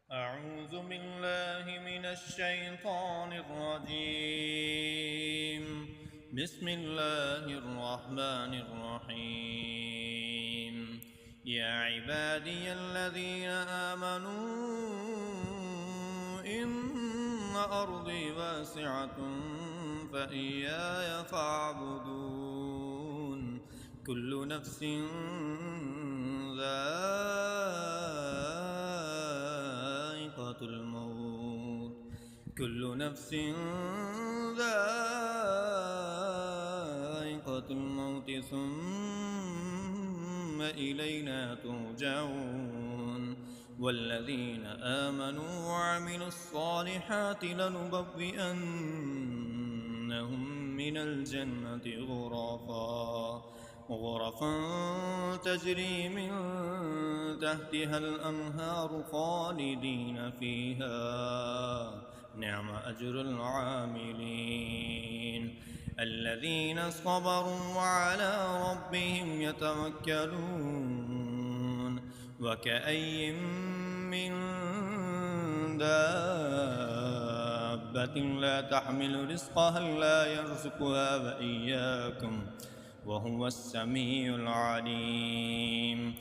أعوذ بالله من الشيطان الرجيم. بسم الله الرحمن الرحيم. يا عبادي الذين آمنوا إن أرضي واسعة فإياي فاعبدون. كل نفس ذائقة الموت كل نفس ذائقة الموت ثم إلينا ترجعون. والذين آمنوا وعملوا الصالحات لنبوئنهم من الجنة غرفا تجري من تحتها الأنهار خالدين فيها. نعم أجر العاملين. الذين صبروا وعلى ربهم يتوكلون. وكأي من دابة لا تحمل رزقها الله يرزقها وإياكم وهو السميع العليم.